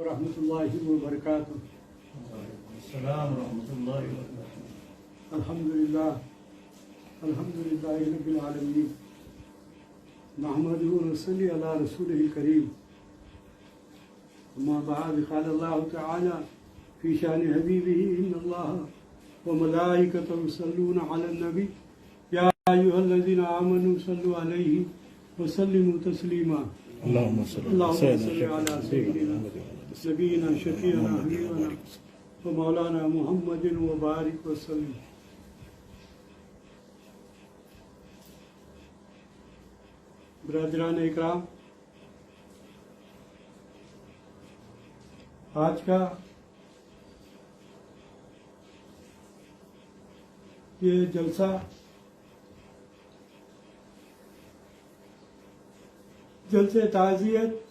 ورحمۃ اللہ وبرکاتہ۔ السلام ورحمۃ اللہ وبرکاتہ۔ الحمد للہ رب العالمین، نحمدہ ونصلی علی رسولہ الکریم، اما بعد، قال اللہ تعالی فی شان حبیبہ ان اللہ وملائکتہ یصلون علی النبی یا ایھا الذین آمنوا صلوا علیہ وسلموا تسلیما۔ اللهم صل على سيدنا نبينا شفيعنا حبيبنا ومولانا محمد وبارك وسلم۔ برادران اکرام، آج کا یہ جلسہ جلسے تعزیت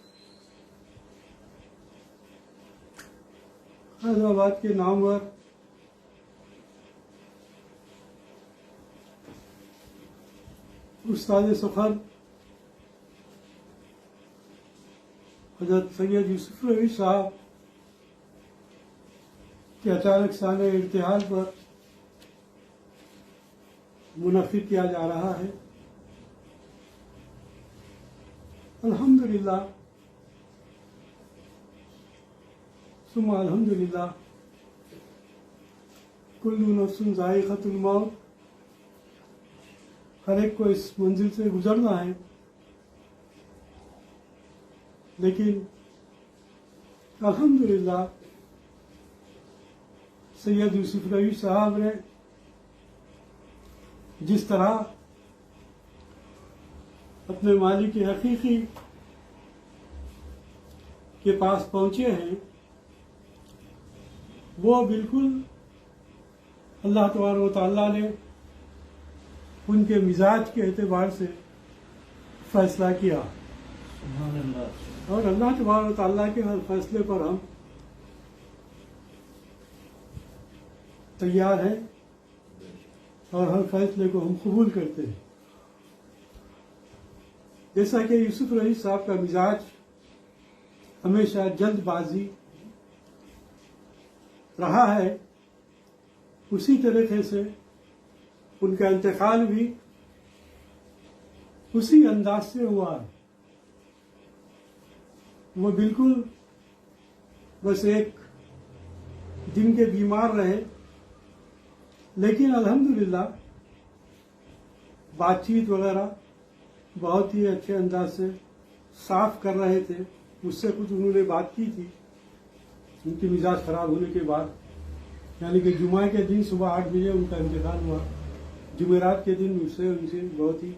حیدرآباد کے نامور استاد سخن حضرت سید یوسف روی صاحب کے اچانک سانحہ ارتحال پر منعقد کیا جا رہا ہے۔ الحمدللہ ثم الحمدللہ، کل نفس ذائقۃ الموت، ہر ایک کو اس منزل سے گزرنا ہے، لیکن الحمدللہ سید یوسف روی صاحب نے جس طرح اپنے مالک حقیقی کے پاس پہنچے ہیں، وہ بالکل اللہ تبارک و تعالیٰ نے ان کے مزاج کے اعتبار سے فیصلہ کیا، سبحان اللہ۔ اور اللہ تبارک و تعالیٰ کے ہر فیصلے پر ہم تیار ہیں اور ہر فیصلے کو ہم قبول کرتے ہیں۔ جیسا کہ یوسف روی صاحب کا مزاج ہمیشہ جلد بازی رہا ہے، اسی طریقے سے ان کا انتقال بھی اسی انداز سے ہوا ہے۔ وہ بالکل بس ایک دن کے بیمار رہے، لیکن الحمدللہ بات چیت وغیرہ بہت ہی اچھے انداز سے صاف کر رہے تھے۔ مجھ سے کچھ انہوں نے بات کی تھی ان کی مزاج خراب ہونے کے بعد، یعنی کہ جمعہ کے دن صبح 8 بجے ان کا انتقال ہوا۔ جمعرات کے دن ان سے بہت ہی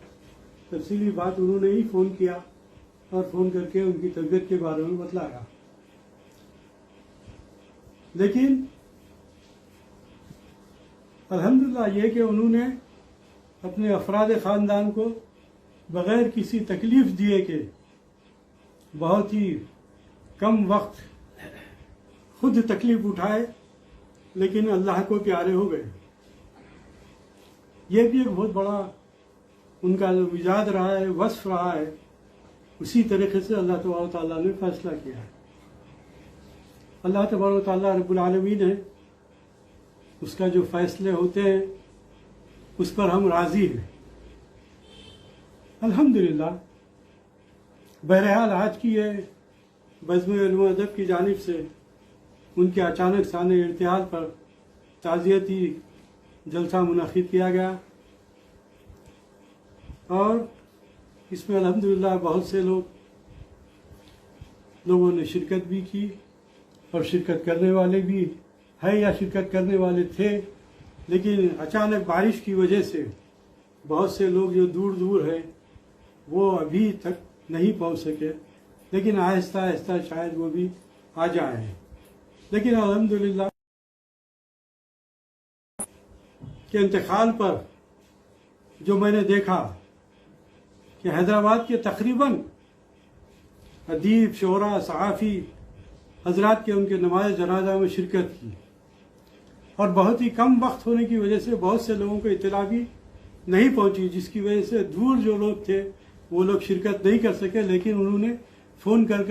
تفصیلی بات انہوں نے ہی فون کیا اور فون کر کے ان کی طبیعت کے بارے میں بتلایا، لیکن الحمدللہ یہ کہ انہوں نے اپنے افراد خاندان کو بغیر کسی تکلیف دیے کہ بہت ہی کم وقت خود تکلیف اٹھائے، لیکن اللہ کو پیارے ہو گئے۔ یہ بھی ایک بہت بڑا ان کا جو مزاج رہا ہے، وصف رہا ہے، اسی طریقے سے اللہ تبارک و تعالیٰ نے فیصلہ کیا ہے۔ اللہ تبارک و تعالیٰ رب العالمین ہے، اس کا جو فیصلے ہوتے ہیں اس پر ہم راضی ہیں الحمدللہ۔ بہرحال آج کی یہ بزم علم و ادب کی جانب سے ان کے اچانک سانحہ ارتحال پر تعزیتی جلسہ منعقد کیا گیا، اور اس میں الحمدللہ بہت سے لوگوں نے شرکت بھی کی، اور شرکت کرنے والے بھی ہے یا شرکت کرنے والے تھے، لیکن اچانک بارش کی وجہ سے بہت سے لوگ جو دور دور ہیں وہ ابھی تک نہیں پہنچ سکے، لیکن آہستہ آہستہ شاید وہ بھی آ جائیں۔ لیکن الحمدللہ کے انتقال پر جو میں نے دیکھا کہ حیدرآباد کے تقریباً ادیب، شعراء، صحافی حضرات کے ان کے نماز جنازہ میں شرکت کی، اور بہت ہی کم وقت ہونے کی وجہ سے بہت سے لوگوں کو اطلاع بھی نہیں پہنچی، جس کی وجہ سے دور جو لوگ تھے وہ لوگ شرکت نہیں کر سکے، لیکن انہوں نے فون کر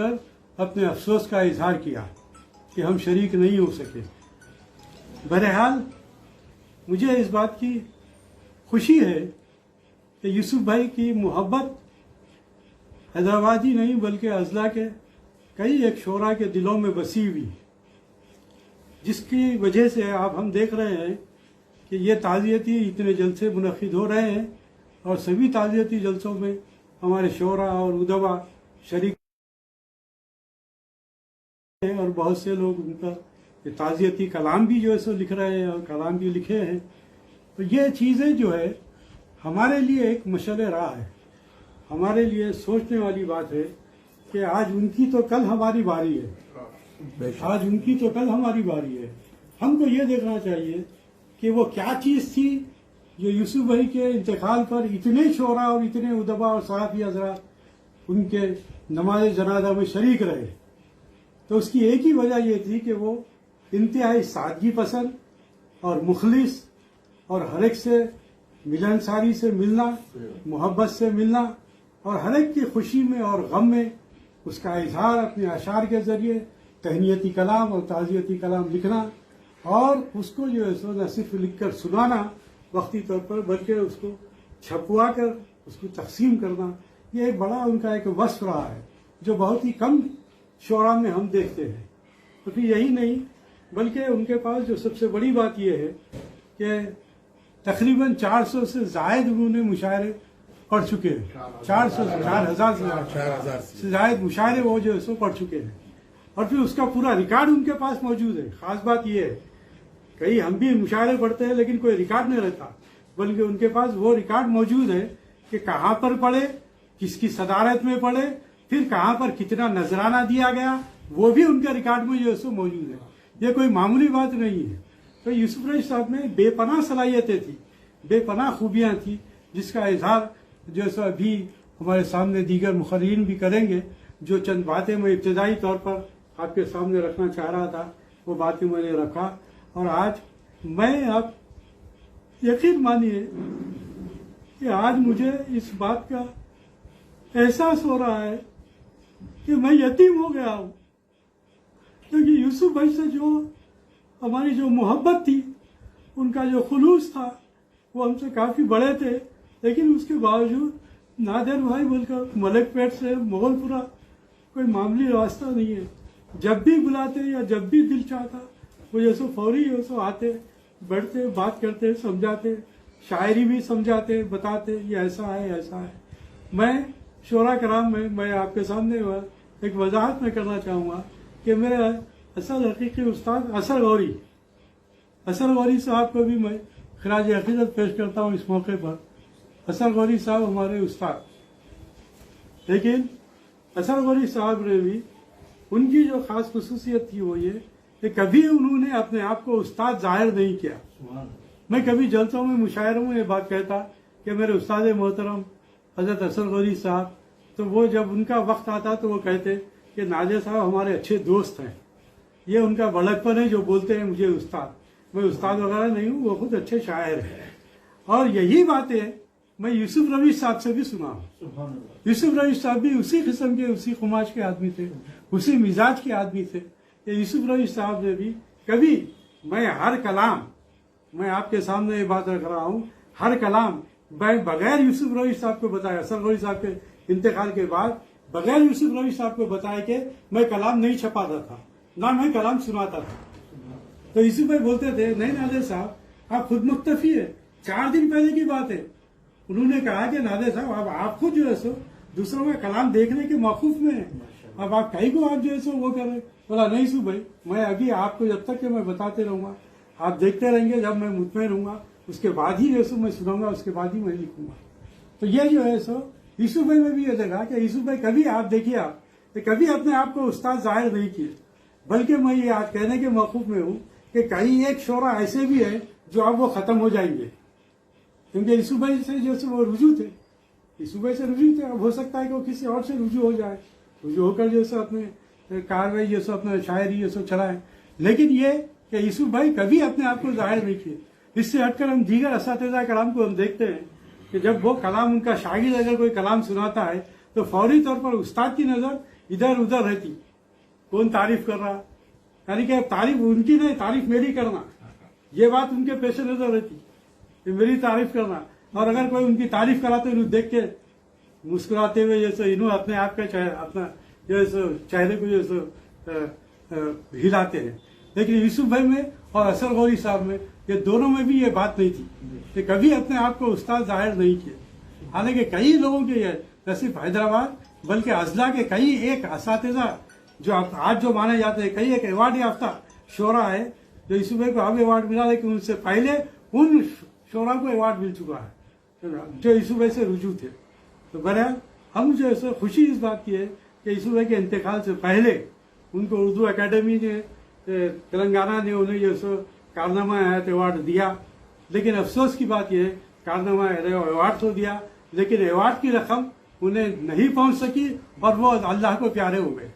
अपने अफसोस का इजहार किया कि हम शरीक नहीं हो सके। बहरहाल मुझे इस बात की खुशी है कि यूसुफ भाई की मोहब्बत हैदराबादी नहीं बल्कि अजला के कई एक शोरा के दिलों में बसी हुई, जिसकी वजह से आप हम देख रहे हैं कि ये ताज़ियती इतने जलसे मुनक़िद हो रहे हैं और सभी ताज़ियती जलसों में हमारे शोरा और उदबा शरीक हैं और बहुत से लोग उनका ताज़ियती कलाम भी जो है सो लिख रहे हैं और कलाम भी लिखे हैं। तो ये चीज़ें जो है हमारे लिए एक मशअल राह है, हमारे लिए सोचने वाली बात है कि आज उनकी तो कल हमारी बारी है, आज उनकी तो कल हमारी बारी है। हमको ये देखना चाहिए कि वो क्या चीज़ थी जो यूसुफ भाई के इंतकाल पर इतने शोरा और इतने उदबा और सहाफ़ी हज़रात उनके नमाज जनाजा में शरीक रहे। तो उसकी एक ही वजह ये थी कि वो इंतहाई सादगी पसंद और मुखलिस और हर एक से मिलनसारी से मिलना, मोहब्बत से मिलना और हर एक की खुशी में और गम में उसका इजहार अपने अशार के जरिए तहनीती कलाम और ताज़ियती कलाम लिखना और उसको जो है सो न सिर्फ लिख कर सुनाना वक्ती तौर पर बल्कि उसको छपवा कर उसको तकसीम करना, ये एक बड़ा उनका एक वस्फ रहा है जो बहुत ही कम शोरा में हम देखते हैं। तो फिर यही नहीं बल्कि उनके पास जो सबसे बड़ी बात यह है कि तकरीबन 400 से जायद उन्होंने मुशायरे पढ़ चुके हैं, 4,000 से जायद मुशायरे वो जो है सो पढ़ चुके हैं और फिर उसका पूरा रिकॉर्ड उनके पास मौजूद है। खास बात यह है कई हम भी मुशायरे पढ़ते हैं लेकिन कोई रिकॉर्ड नहीं रहता, बल्कि उनके पास वो रिकॉर्ड मौजूद है कि कहाँ पर पढ़े, किसकी सदारत में पढ़े, फिर कहाँ पर कितना नजराना दिया गया, वो भी उनके रिकॉर्ड में जो है सो मौजूद है। ये कोई मामूली बात नहीं है। तो यूसुफ रईस साहब में बेपनाह सलाहियतें थी, बेपनाह खूबियाँ थी, जिसका इजहार जो है सो अभी हमारे सामने दीगर मुखर्रीन भी करेंगे। जो चंद बातें मैं इब्तदाई तौर पर आपके सामने रखना चाह रहा था वो बातें मैंने रखा और आज मैं आप यकीन मानिए कि आज मुझे इस बात का एहसास हो रहा है कि मैं यतीम हो गया हूँ, क्योंकि यूसुफ भाई से जो हमारी जो मोहब्बत थी, उनका जो खुलूस था, वो हमसे काफ़ी बड़े थे, लेकिन उसके बावजूद नादिर भाई बोलकर मलिक पेट से मोगलपुरा कोई मामूली रास्ता नहीं है। जब भी बुलाते या जब भी दिल चाहता वो जैसो फौरी जैसो आते, बैठते, बात करते, समझाते, शायरी भी समझाते, बताते ये ऐसा है ऐसा है। मैं शोरा कराम में मैं आपके सामने एक वजाहत में करना चाहूँगा कि मेरे असल हकीकी उस्ताद असर गौरी साहब को भी मैं खराज अकीदत पेश करता हूँ इस मौके पर। असर गौरी साहब हमारे उस्ताद, लेकिन असर गौरी साहब ने भी उनकी जो खास खसूसियत थी वो ये कि कभी उन्होंने अपने आप को उस्ताद जाहिर नहीं किया। मैं कभी जलसों में मुशायरों में ये बात कहता कि मेरे उस्ताद मोहतरम हजरत असर गौरी साहब, तो वो जब उनका वक्त आता तो वो कहते कि नादिर साहब हमारे अच्छे दोस्त हैं, ये उनका बड़कपन है जो बोलते हैं मुझे उस्ताद। मैं उस्ताद वगैरह नहीं हूँ, वो खुद अच्छे शायर हैं। और यही बातें मैं यूसुफ रईस साहब से भी सुना हूँ। यूसुफ रईस साहब भी उसी किस्म के, उसी खुमाश के आदमी थे, उसी मिजाज के आदमी थे। ये यूसुफ रईस साहब ने भी कभी, मैं हर कलाम, मैं आपके सामने ये बात रख रहा हूँ, हर कलाम बगैर यूसुफ रईस साहब को बताया, असर गौरी साहब के इंतकाल के बाद बगैर यूसुफ रईस साहब को बताया कि मैं कलाम नहीं छपाता था, ना मैं कलाम सुनाता था। तो यूसुफ भाई बोलते थे नहीं नादिर साहब आप खुद मुक्तफी है। 4 दिन पहले की बात है, उन्होंने कहा कि नादिर साहब अब आप खुद जो है सो दूसरों का कलाम देखने के मौकूफ में है, अब आप कहीं को आप जो है सो वो कर रहे। बोला नहीं यूसुफ भाई, मैं अभी आपको जब तक कि मैं बताते रहूंगा, आप देखते रहेंगे, जब मैं मुतमईन रहूंगा उसके बाद ही जो है सो मैं सुनाऊंगा, उसके बाद ही मैं लिखूंगा। तो ये जो है सो यूसुफ भाई में भी ये देखा कि यूसुफ भाई कभी आप देखिए, आप कभी अपने आप को उस्ताद जाहिर नहीं किए, बल्कि मैं ये आज कहने के मौकूफ में हूँ कि कई एक शोरा ऐसे भी है जो अब वो खत्म हो जाएंगे, क्योंकि यूसुफ भाई से जैसे वो रुजू थे, यूसुफ भाई से रुजू थे, अब हो सकता है कि वो किसी और से रुजू हो जाए, रुजू होकर जैसे अपने कार्रवाई जैसे अपना शायरी जैसे चलाए। लेकिन ये कि यूसुफ भाई कभी अपने आप को जाहिर नहीं किए। इससे हटकर हम दीगर असातिज़ा कलाम को हम देखते हैं कि जब वो कलाम, उनका शागिर्द अगर कोई कलाम सुनाता है तो फौरी तौर पर उस्ताद की नज़र इधर उधर रहती, कौन तारीफ कर रहा, यानी कि तारीफ उनकी नहीं, तारीफ मेरी करना, ये बात उनके पेश नजर रहती कि मेरी तारीफ करना। और अगर कोई उनकी तारीफ करा तो इन्हें देख के मुस्कुराते हुए जैसे इन्हों अपने आप का अपना जैसे चेहरे को जैसे हिलाते हैं। लेकिन यूसुफ भाई में और असर गौरी साहब में, ये दोनों में भी ये बात नहीं थी कि कभी अपने आप को उस्ताद जाहिर नहीं किए। हालांकि कई लोगों के ये न सिर्फ हैदराबाद बल्कि अजला के कई एक असातिज़ा जो आज जो माने जाते हैं, कई एक अवार्ड याफ्ता शोरा है जो यूसुफ भाई को अब अवार्ड मिला, लेकिन उनसे पहले उन शोरा को अवार्ड मिल चुका है जो यूसुफ भाई से रुजू थे। तो बहरहाल हम जो है खुशी इस बात की है कि यूसुफ भाई के इंतकाल से पहले उनको उर्दू अकेडमी ने तेलंगाना ने उन्हें जो सो कारनामा हयात अवार्ड दिया। लेकिन अफसोस की बात यह है कारनामा अवार्ड तो दिया, लेकिन अवार्ड की रकम उन्हें नहीं पहुंच सकी और वो अल्लाह को प्यारे हो गए।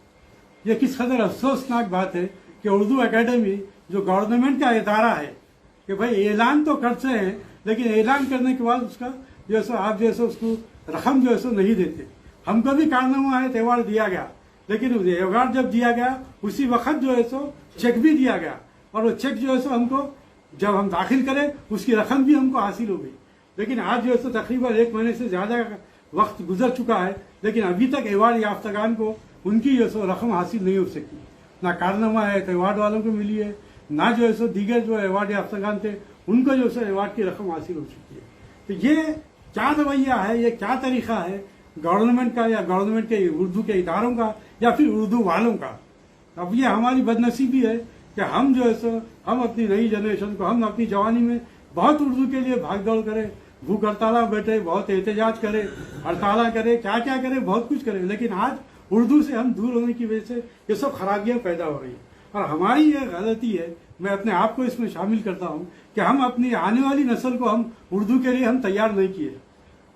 ये किस कदर अफसोसनाक बात है कि उर्दू अकेडमी जो गवर्नमेंट का इदारा है कि भाई ऐलान तो करते हैं, लेकिन ऐलान करने के बाद उसका जो है आप जो है उसको रकम जो है नहीं देते। हमको भी कारनामा है अवार्ड दिया गया, लेकिन अवार्ड जब दिया गया उसी वक्त जो है चेक भी दिया गया, और वो चेक जो है हमको जब हम दाखिल करें उसकी रकम भी हमको हासिल हो गई। लेकिन आज जो है तकरीबन 1 महीने से ज्यादा वक्त गुजर चुका है, लेकिन अभी तक अवार्ड याफ्तागान को उनकी जो है रकम हासिल नहीं हो सकी। ना कारनामा है अवार्ड वालों को मिली है, ना जो है दीगर जो अवार्ड याफ्तागान थे उनको जो है अवार्ड की रकम हासिल हो चुकी है। तो ये क्या रवैया है, ये क्या तरीका है गवर्नमेंट का या गवर्नमेंट के उर्दू के इदारों का या फिर उर्दू वालों का। अब ये हमारी बदनसीबी है कि हम जो है हम अपनी नई जनरेशन को, हम अपनी जवानी में बहुत उर्दू के लिए भाग दौड़ करें, भूख हड़ताला बैठे, बहुत एहतजाज करे, हड़ताला करे, क्या क्या करे, बहुत कुछ करे, लेकिन आज उर्दू से हम दूर होने की वजह से ये सब खराबियां पैदा हो रही है। और हमारी ये गलती है, मैं अपने आप को इसमें शामिल करता हूं कि हम अपनी आने वाली नस्ल को हम उर्दू के लिए हम तैयार नहीं किए,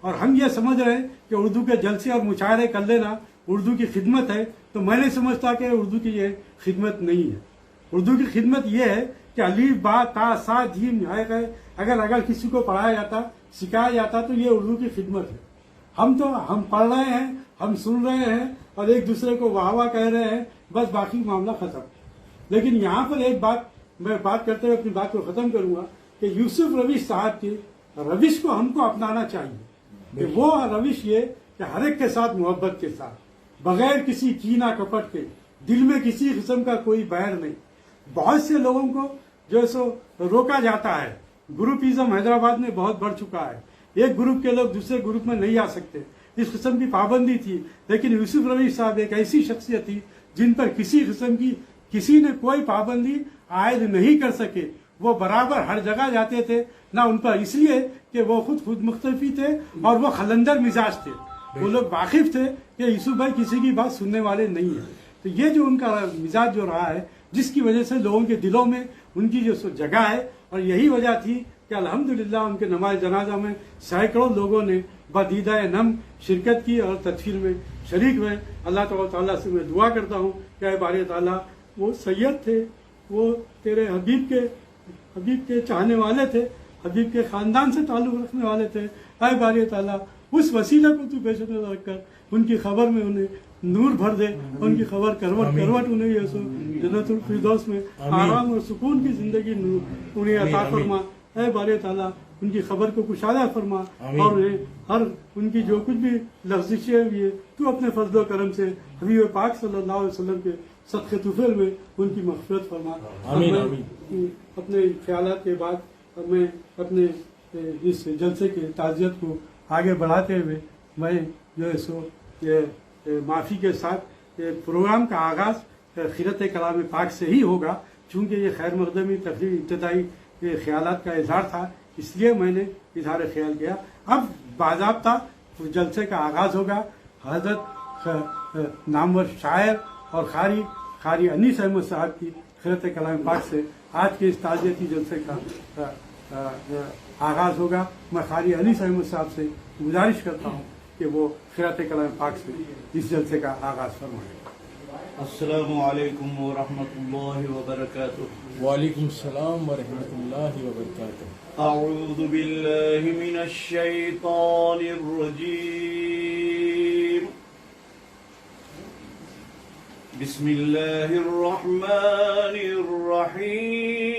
और हम ये समझ रहे हैं कि उर्दू के जलसे और मुशायरे कर लेना उर्दू की खिदमत है। तो मैं नहीं समझता कि उर्दू की ये खिदमत नहीं है। उर्दू की खिदमत ये है कि अलीफ बा ता सा जीम है, अगर किसी को पढ़ाया जाता, सिखाया जाता तो ये उर्दू की खिदमत है। हम पढ़ रहे हैं, हम सुन रहे हैं और एक दूसरे को वाह वाह कह रहे हैं, बस बाकी मामला खत्म। लेकिन यहाँ पर एक बात मैं बात करते हुए अपनी बात को खत्म करूंगा कि यूसुफ रविश साहब की रविश को हमको अपनाना चाहिए कि वो रविश ये कि हर एक के साथ मोहब्बत के साथ, बगैर किसी कीना कपट के, दिल में किसी किस्म का कोई बैर नहीं। बहुत से लोगों को जो है सो रोका जाता है, ग्रुपिज्म हैदराबाद में बहुत बढ़ चुका है, एक ग्रुप के लोग दूसरे ग्रुप में नहीं आ सकते, इस किस्म की पाबंदी थी। लेकिन यूसुफ रवीश साहब एक ऐसी शख्सियत थी जिन पर किसी किस्म की किसी ने कोई पाबंदी आयद नहीं कर सके। वो बराबर हर जगह जाते थे, ना उन पर इसलिए कि वो खुद मुख्तफी थे और वो खलंदर मिजाज थे। वो लोग वाकिफ थे कि यूसुफ भाई किसी की बात सुनने वाले नहीं है। तो ये जो उनका मिजाज जो रहा है, जिसकी वजह से लोगों के दिलों में उनकी जो जगह है, और यही वजह थी कि अल्हम्दुलिल्लाह उनके नमाज जनाजा में सैकड़ों लोगों ने बदीदा नम शिरकत की और तदफीर में शरीक हुए। अल्लाह ताला से मैं दुआ करता हूँ कि बारी ताला वो सैयद थे, वो तेरे हबीब के चाहने वाले थे, हबीब के खानदान से ताल्लुक रखने वाले थे। ऐ बारी ताला उस वसीला को तू पेश नजर रखकर उनकी खबर में उन्हें नूर भर दे, उनकी खबर करवट उन्हें ये जन्नतुल फिरदौस में आराम और सुकून की जिंदगी उन्हें अता फरमा। ऐ बारी ताला उनकी खबर को कुशादा फरमा, और हर उनकी जो कुछ भी लफ्जिशें हुई है तू अपने फजल करम से हबीब पाक सल्लल्लाहु अलैहि वसल्लम के सदक़े तुफैल में उनकी मग़फ़िरत फरमा। अपने ख्यालात के बाद मैं अपने इस जलसे के ताज़ियत को आगे बढ़ाते हुए मैं जो है सो ये माफ़ी के साथ ये प्रोग्राम का आगाज़ खिरत कलाम पाक से ही होगा, चूँकि ये खैर मक़दमी तकरीर इब्तदाई ख्यालात का इजहार था, इसलिए मैंने इजहार ख्याल किया। अब बाज़ाब्ता जलसे का आगाज़ होगा। हज़रत नामवर शायर और कारी अनीस अहमद साहब की खिरत कलाम पाक से आज के इस ताज़ियती जलसे का आगाज़ होगा। मैं कारी अनीस अहमद साहब से गुजारिश करता हूँ कि वो खिरत कलाम पाक से इस जलसे का आगाज़ फरमाएं। अस्सलामु अलैकुम व रहमतुल्लाहि व बरकातुहू। वालेकुम सलाम व रहमतुल्लाहि व बरकातुहू। अऊज़ु बिल्लाहि मिनश शैतानिर रजीम। بسم الله الرحمن الرحيم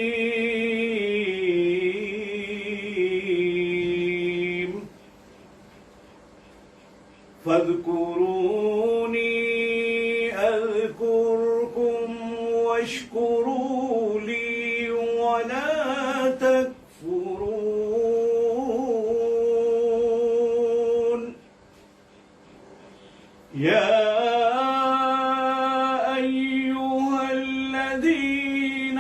فاذكروني أذكركم واشكروا لي ولا تكفرون يا أيها الذين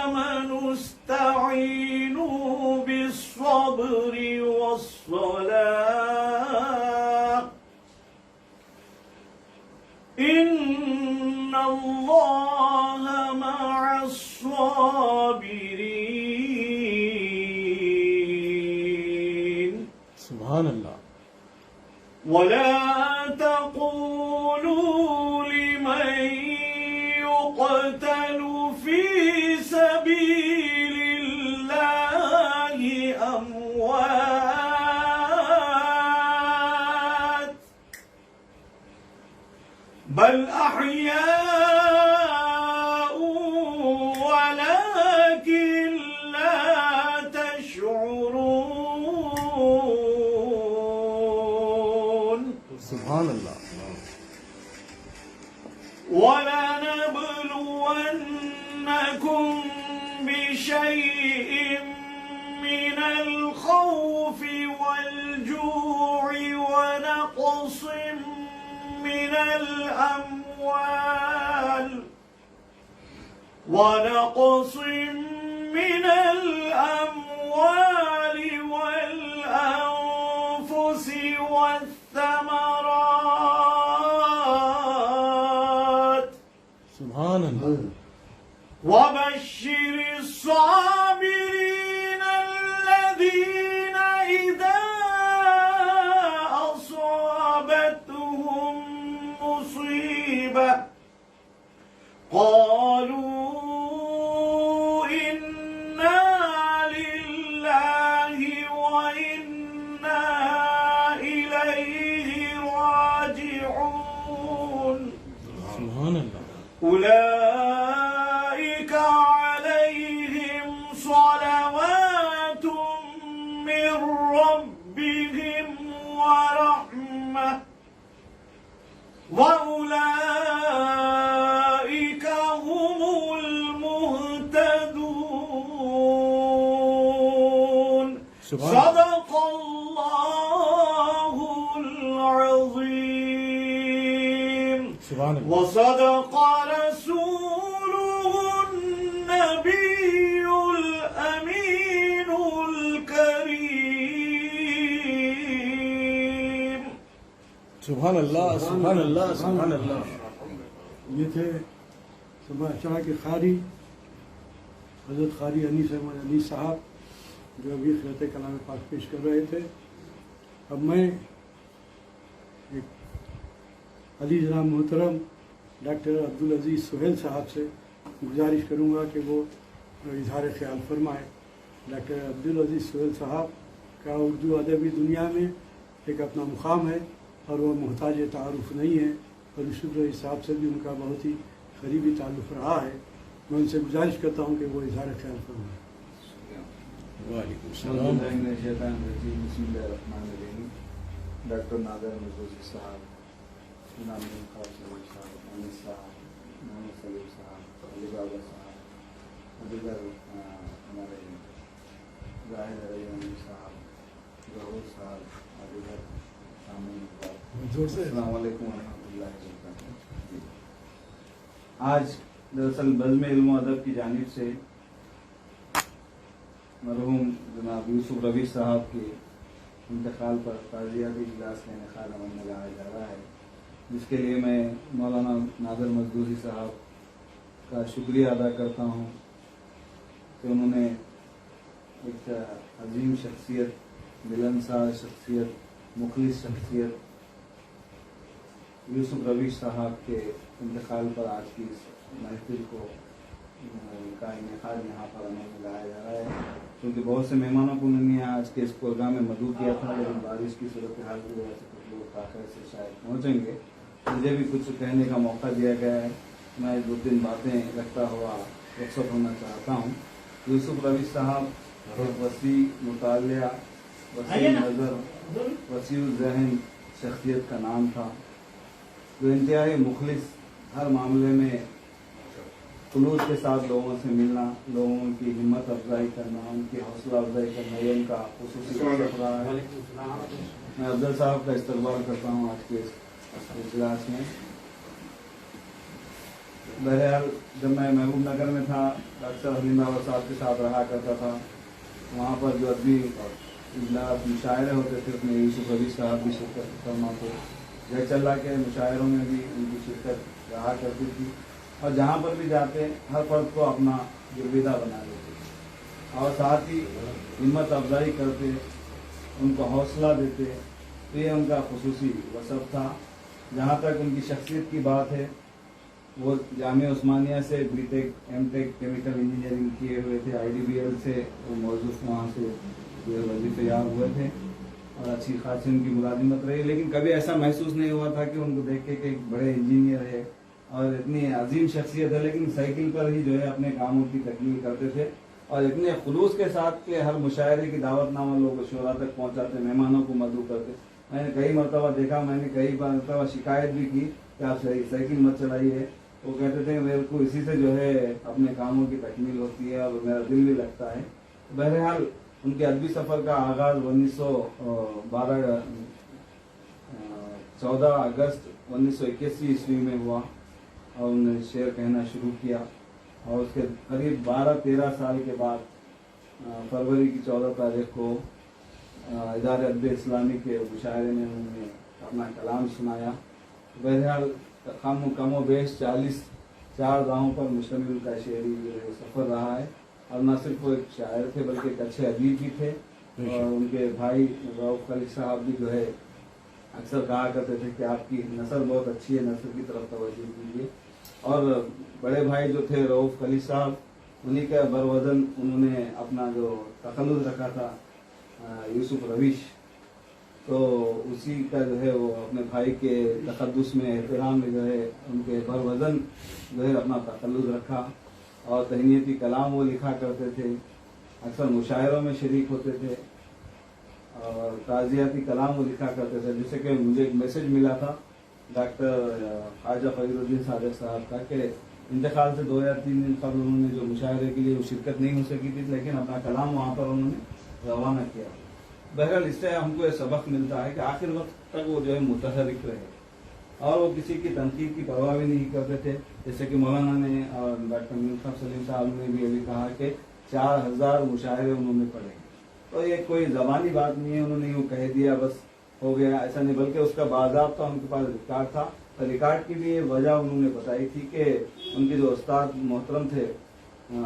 آمنوا استعينوا بالصبر والصلاة إن الله مع الصابرين سبحان اللہ. ولا تقولوا لمن يقتل في سبيل الله أموات بل أحياء ولكن لا تشعرون سبحان اللہ. ولنبلونكم بشيء من الخوف والجوع ونقص من الأموال والأنفس والثمرات سبحان اللہ. وبشر الصابرين الذين إذا أصابتهم مصيبة قالوا إنا لله وإنا إليه راجعون سبحان اللہ. أولئك عليهم صلوات من ربهم ورحمة وأولئك هم المهتدون صدق الله العظيم سبحان اللہ. وصدق رسوله النبي الأمين الكريم سبحان اللہ. سبحان اللہ. سبحان اللہ. یہ تھے سماچار کے قاری حضرت قاری انیس احمد انیس صاحب جو ابھی خیرت کلام پاک پیش کر رہے تھے. اب میں ایک علی جناب محترم ڈاکٹر عبدالعزیز سہیل صاحب سے گزارش کروں گا کہ وہ اظہار خیال فرمائے. ڈاکٹر عبدالعزیز سہیل صاحب کا اردو ادبی دنیا میں ایک اپنا مقام ہے اور وہ محتاج تعارف نہیں ہے، اور یوسف رئی صاحب سے بھی ان کا بہت ہی قریبی تعلق رہا ہے. میں ان سے گزارش کرتا ہوں کہ وہ اظہار خیال فرمائیں. وعلیکم بسم السلام. اللہ الرحمن الرحیم. ڈاکٹر نادر مزدوری صاحب، امام صاحب، انیس صاحب، محمد سلیم صاحب، علی بابا صاحب، دیگر ہمارے ظاہر علی صاحب، ظہور صاحب، دیگر سامعین، السلام علیکم ورحمۃ اللہ وبرکاتہ. آج دراصل بزم علم و ادب کی جانب سے مرحوم جناب یوسف روی صاحب کے انتقال پر تعزیتی اجلاس کا انعقاد عمل میں لایا جا رہا ہے، جس کے لیے میں مولانا نادر مزدوری صاحب کا شکریہ ادا کرتا ہوں کہ انہوں نے ایک عظیم شخصیت، ملنسار شخصیت، مخلص شخصیت یوسف روی صاحب کے انتقال پر آج کی اس محفل کو کا انعقاد یہاں پر عمل میں لایا جا رہا ہے. کیونکہ بہت سے مہمانوں کو انہوں نے آج کے اس پروگرام میں مدعو کیا تھا، لیکن بارش کی صورتحال کی وجہ سے کچھ لوگ تاخیر سے شاید پہنچیں گے. मुझे भी कुछ कहने का मौका दिया गया है। मैं 2-3 बातें रखता हुआ रुखसत होना चाहता हूँ। यूसुफ रवीश साहब एक वसी मुतालिया, वसी नज़र, वसी ज़हन शख्सियत का नाम था, जो इंतहाई मुखलिस, हर मामले में खुलूस के साथ लोगों से मिलना, लोगों की हिम्मत अफजाई करना, उनकी हौसला अफजाई करना, ये उनका खुसूसी मकसद रहा है। मैं अफजल साहब का इस्तकबाल करता हूँ आज के इस इजलास में। बहरहाल जब मैं महबूब नगर में था, डॉक्टर हलीम बाबा साहब के साथ रहा करता था। वहाँ पर जो अदबी इजलास मुशायरे होते थे उसमें यूसुफ रवीश साहब भी शिरकत फरमाते। जयचल्ला के मुशायरों में भी उनकी शिरकत रहा करती थी, और जहाँ पर भी जाते हर फर्द को अपना गिरविदा बना लेते और साथ ही हिम्मत अफजाई करते, उनको हौसला देते। तो ये उनका खुसूसी वसफ था। जहाँ तक उनकी शख्सियत की बात है, वो जामिया उस्मानिया से बीटेक एमटेक केमिकल इंजीनियरिंग किए हुए थे। IDBL से वो मौजूद वहाँ से जो वजीफे याब हुए थे और अच्छी खासी उनकी मुलाजिमत रही। लेकिन कभी ऐसा महसूस नहीं हुआ था कि उनको देख के एक बड़े इंजीनियर है और इतनी अजीम शख्सियत है, लेकिन साइकिल पर ही जो है अपने कामों की तकमील करते थे और इतने खुलूस के साथ के हर मुशायरे की दावतनामा लोग शोरा तक पहुंचाते, मेहमानों को मदऊ करते। मैंने कई मरतबा देखा, मैंने कई मरतबा शिकायत भी की कि आप साइकिल मत चलाइए। वो कहते थे मेरे को इसी से जो है अपने कामों की तकमील होती है और मेरा दिल भी लगता है। बहरहाल उनके अदबी सफ़र का आगाज़ 14 अगस्त 1981 ईस्वी में हुआ और उन्होंने शेर कहना शुरू किया और उसके करीब 12-13 साल के बाद फरवरी की 14 तारीख को इदारे अदब इस्लामी के मुशायरे में उन्होंने अपना कलाम सुनाया। बहरहाल कमो बेश 44 राहों पर मुश्तमिल उनका शेरी सफ़र रहा है और न सिर्फ वो एक शायर थे बल्कि एक अच्छे अदीब भी थे। और उनके भाई रऊफ खलील साहब भी जो है अक्सर कहा करते थे कि आपकी नस्ल बहुत अच्छी है, नस्ल की तरफ तवज्जो दीजिए। और बड़े भाई जो थे रऊफ खलील साहब, उन्हीं का बरवज़न उन्होंने अपना जो तखल्लुस रखा था यूसुफ रवीश, तो उसी का जो है वो अपने भाई के तक़द्दुस में एहतराम में जो है उनके बरवज़न जो है अपना तखल्लुस रखा और तहनीती कलाम वो लिखा करते थे, अक्सर मुशायरों में शरीक होते थे और ताज़ियाती कलाम वो लिखा करते थे। जैसे कि मुझे एक मैसेज मिला था डॉक्टर ख्वाजा फरीदुद्दीन सादिक साहब का कि इंतकाल से 2 या 3 दिन कबल उन्होंने जो मुशायरे के लिए वो शिरकत नहीं हो सकी थी, लेकिन अपना कलाम वहाँ पर उन्होंने रवाना किया। बहरहाल इससे हमको ये सबक मिलता है कि आखिर वक्त तक वो जो है मुतहरिक रहे और वो किसी की तनकीद की परवाह भी नहीं करते थे। जैसे कि मौलाना ने और डॉक्टर मीर सलीम साहब ने भी अभी कहा कि 4000 मुशायरे उन्होंने पढ़े। तो ये कोई ज़बानी बात नहीं है, उन्होंने यूँ कह दिया बस हो गया, ऐसा नहीं, बल्कि उसका बाज़ाब्ता उनके पास रिकॉर्ड था। तो रिकॉर्ड की भी ये वजह उन्होंने बताई थी कि उनके जो उस्ताद मोहतरम थे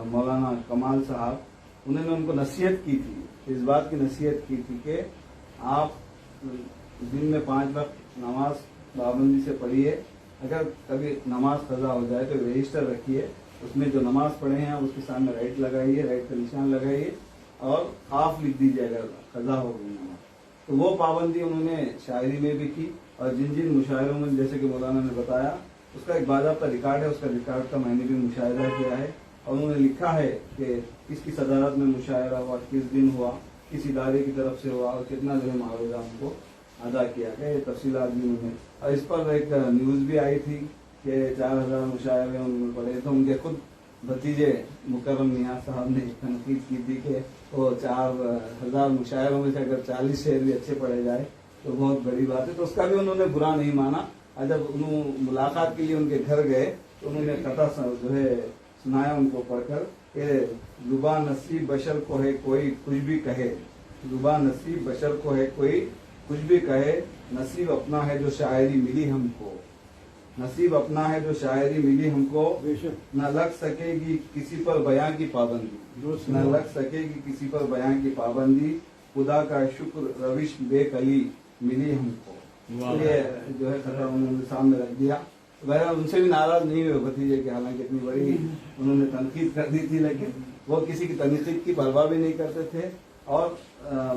मौलाना कमाल साहब, उन्होंने उनको नसीहत की थी, इस बात की नसीहत की थी कि आप दिन में 5 वक्त नमाज पाबंदी से पढ़िए। अगर कभी नमाज कज़ा हो जाए तो रजिस्टर रखिए, उसमें जो नमाज पढ़े हैं उसके सामने राइट लगाइए, राइट का निशान लगाइए और हाफ लिख दीजिए अगर कज़ा हो गई नमाज। तो वो पाबंदी उन्होंने शायरी में भी की और जिन जिन मुशायरों में जैसे कि मौलाना ने बताया उसका एक बाज़ाब्ता रिकॉर्ड है, उसका रिकॉर्ड का मैंने भी मुशायरा किया है और उन्होंने लिखा है कि किसकी सदारत में मुशायरा हुआ, किस दिन हुआ, किस इदारे की तरफ से हुआ और कितना जो है मुआवजा उनको अदा किया गया, ये तफसीलात भी उन्होंने। और इस पर एक न्यूज़ भी आई थी कि 4000 मुशायरे उन्होंने पढ़े। तो उनके खुद भतीजे मुकर्रम नियाज़ साहब ने तनकीद की थी कि वो 4000 मुशायरों में से अगर 40 शेर भी अच्छे पढ़े जाए तो बहुत बड़ी बात है। तो उसका भी उन्होंने बुरा नहीं माना। और जब उन्होंने मुलाकात के लिए उनके घर गए तो उन्होंने कथा जो है सुनाया उनको पढ़कर कि जुबा नसीब बशर को है कोई कुछ भी कहे, जुबा नसीब बशर को है कोई कुछ भी कहे, नसीब अपना है जो शायरी मिली हमको, नसीब अपना है जो शायरी मिली हमको, न लग सकेगी किसी पर बयां की पाबंदी, न लग सकेगी किसी पर बयां की पाबंदी, खुदा का शुक्र रविश बेकली मिली हमको। तो ये जो है खतरा उन्होंने सामने रख दिया। बहरहाल उनसे भी नाराज नहीं हुए भतीजे के, हालांकि इतनी बड़ी उन्होंने तनकीद कर दी थी, लेकिन वो किसी की तनकीद की परवाह भी नहीं करते थे। और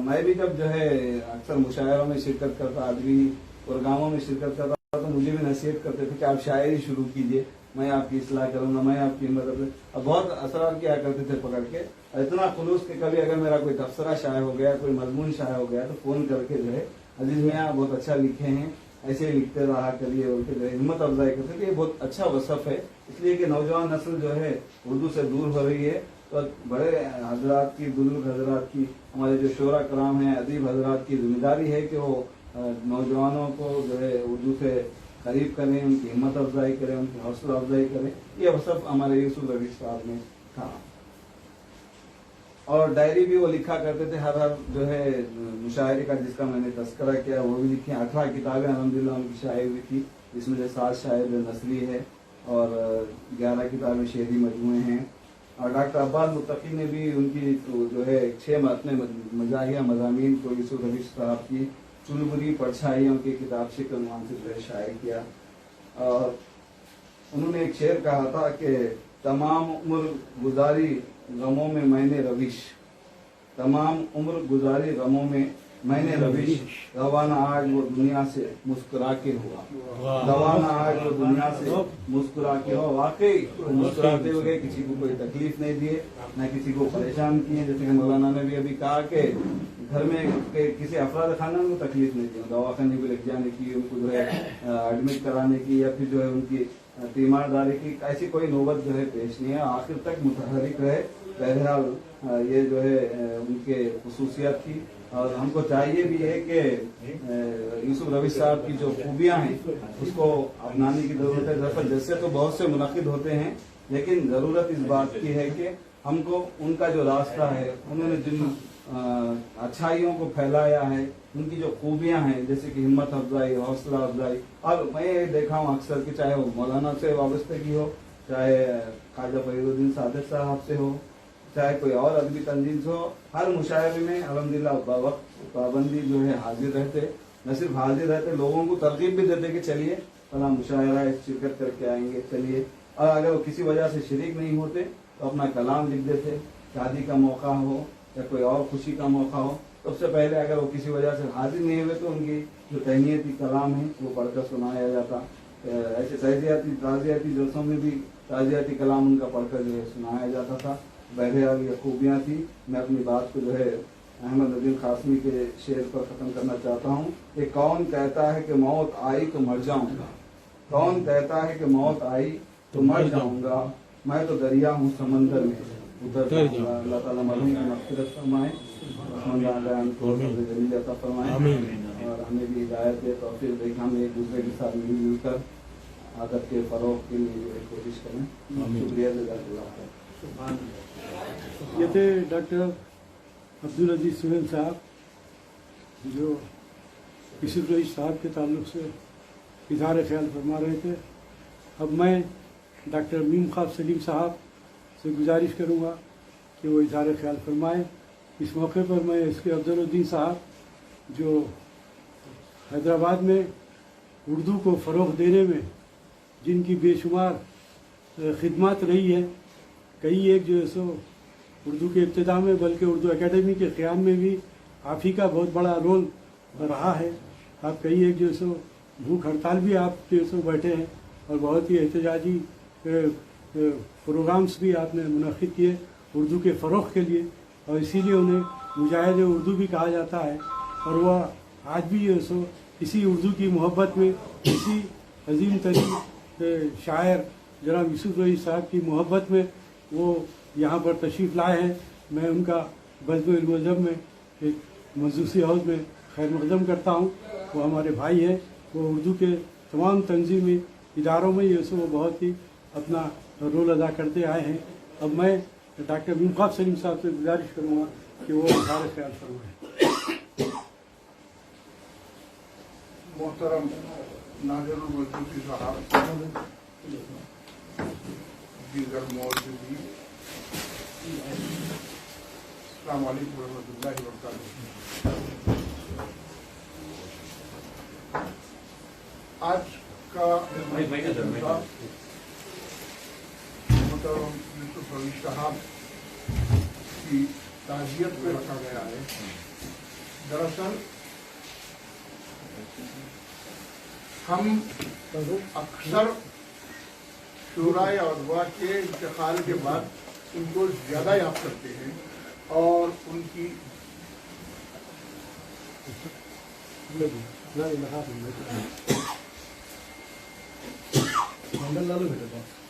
मैं भी जब जो है अक्सर मुशायरों में शिरकत करता, आदमी प्रोग्रामों में शिरकत करता तो मुझे भी नसीहत करते थे कि आप शायरी शुरू कीजिए, मैं आपकी इस्लाह करूंगा, मैं आपकी मदद। अब बहुत असरार किया करते थे पकड़ के, इतना खुलूस कि कभी अगर मेरा कोई तबसरा शाये हो गया, कोई मजमून शाये हो गया तो फोन करके जो है अजीज मियाँ बहुत अच्छा लिखे हैं, ऐसे ही लिखते रहा करिए, उनके जो हिम्मत अफजाई करते थे। ये बहुत अच्छा वसफ है, इसलिए कि नौजवान नस्ल जो है उर्दू से दूर हो रही है। तो बड़े हजरात की, बुजुर्ग हजरात की, हमारे जो शोरा कराम हैं, अदीब हजरात की जिम्मेदारी है कि वो नौजवानों को जो है उर्दू से करीब करें, उनकी हिम्मत अफजाई करें, उनकी हौसला अफजाई करें। ये वसफ हमारे यूसुफ रवीश साहब ने था। और डायरी भी वो लिखा करते थे, हर जो है मुशायरे का जिसका मैंने तस्करा किया वो भी लिखी। 18 किताबें अल्हम्दुलिल्लाह उनकी शाये हुई थी, जिसमें से 7 शायर नसरी है और 11 किताबें शेरी मजमूए हैं। और डॉक्टर अब्बास मुत्तकी ने भी उनकी तो जो है 6 अपने मजाहिया मजामीन को यूसुफ रवीश साहब की चुलबुरी परछाइयों की किताब से कलमान से जो है शाये किया। और उन्होंने एक शेर कहा था कि तमाम उम्र गुजारी गमों में मैंने रविश, तमाम उम्र गुजारी गमों में मैंने रविश, रवाना आज वो दुनिया से मुस्कुरा के हुआ, रवाना आज वो दुनिया से मुस्कुरा के हुआ। वाकई मुस्कुराते हुए किसी को कोई तकलीफ नहीं दिए, न किसी को परेशान किए। जैसे कि मौलाना ने भी अभी कहा कि घर में किसी अफराद खाना को तकलीफ नहीं दी, दवाखाने को लेके जाने की, उनको जो है एडमिट कराने की, या फिर जो है उनकी तीमारदारी की ऐसी कोई नौबत जो है पेश नहीं है। आखिर तक मुतहरिक रहे। बहरहाल ये जो है उनके खुसूसियत थी। और हमको चाहिए भी है कि यूसुफ रवीश साहब की जो खूबियां हैं उसको अपनाने की जरूरत है। दरअसल जैसे तो बहुत से मुनक़िद होते हैं, लेकिन जरूरत इस बात की है कि हमको उनका जो रास्ता है, उन्होंने जिन अच्छाइयों को फैलाया है, उनकी जो खूबियां हैं जैसे कि हिम्मत अफजाई, हौसला अफजाई। और मैं ये देखा हूँ अक्सर कि चाहे वो मौलाना से वाबस्तगी हो, चाहे ख्वाजा फरीदुद्दीन सादिक साहब से हो, चाहे कोई और अदबी तंजीम से हो, हर मुशायरे में अल्हम्दुलिल्लाह पाबंदी जो है हाजिर रहते। न सिर्फ हाजिर रहते, लोगों को तरगीब भी देते कि चलिए फला मुशायरा शिरकत करके आएंगे, चलिए। और अगर वो किसी वजह से शरीक नहीं होते तो अपना कलाम लिख देते। शादी का मौका हो या कोई और खुशी का मौका हो, सबसे पहले अगर वो किसी वजह से हाजिर नहीं हुए तो उनकी जो तहनीयती कलाम है वो पढ़कर सुनाया जाता। ऐसे ताज़ियाती जलसों में भी ताज़ियाती कलाम उनका पढ़कर जो है सुनाया जाता था। बहरहाल ये खूबियाँ थी। मैं अपनी बात को जो है अहमद नदीम कासमी के शेर पर ख़त्म करना चाहता हूँ कि कौन कहता है कि मौत आई तो मर जाऊँगा, कौन कहता है कि मौत आई तो मर जाऊँगा, मैं तो दरिया हूँ समंदर में उतर जाऊँगा। अल्लाह ताला मरहूम की मग़फ़िरत फरमाए, जमील अता फरमाए और हमें भी हिदायत दे, तौफ़ीक़ दे, हम एक दूसरे के साथ मिल कर आदत के फ़रोग़ के लिए कोशिश करें। शुक्रिया जज़ाकल्लाह। ये थे डॉक्टर अब्दुल अजीज सुहेल साहब, जो यूसुफ रवीश साहब के ताल्लुक़ से इज़हार ख्याल फरमा रहे थे। अब मैं डॉक्टर मीम ख्वाब सलीम साहब से गुजारिश करूँगा कि वो इज़हार ख्याल फरमाएँ। इस मौके पर मैं इसके अफजलुद्दीन साहब, जो हैदराबाद में उर्दू को फ़रोग़ देने में जिनकी बेशुमार खिदमत रही है, कई एक जो है सो उर्दू के इब्तिदा में, बल्कि उर्दू एकेडमी के क़याम में भी आप ही का बहुत बड़ा रोल रहा है। आप कई एक जो है सो भूख हड़ताल भी आप जो है सो बैठे हैं और बहुत ही एहतजाजी प्रोग्राम्स भी आपने मुनक़िद किए उर्दू के फ़रोग़ के लिए, और इसीलिए उन्हें मुजाहिद उर्दू भी कहा जाता है। और वह आज भी जो है सो इसी उर्दू की मोहब्बत में, इसी अजीम तरीन शायर जनाब यूसुफ रवीश साहब की मोहब्बत में वो यहाँ पर तशरीफ़ लाए हैं। मैं उनका बज़्म-ए-मज़हब में एक मजूसी हाउस में खैर मक़दम करता हूँ। वो हमारे भाई हैं, वो उर्दू के तमाम तंजीमी इदारों में ये वो बहुत ही अपना रोल अदा करते आए हैं। अब मैं डॉक्टर मीम ख्वाब सलीम साहब से गुजारिश करूँगा कि वो इज़हार ख्याल फरमाएं। मोहतरम नाज़िरुल मजूसी साहब, दीगर मौजूदी, अस्सलाम वालेकुम रहमतुल्लाहि व बरकातुहू। आज का मोहतरम यूसुफ रवीश साहब की ताज़ियत में रखा गया है। दरअसल हम अक्सर शुरा या अदवा के इंतकाल के बाद उनको ज़्यादा याद करते हैं और उनकी मंडल लालू भेटे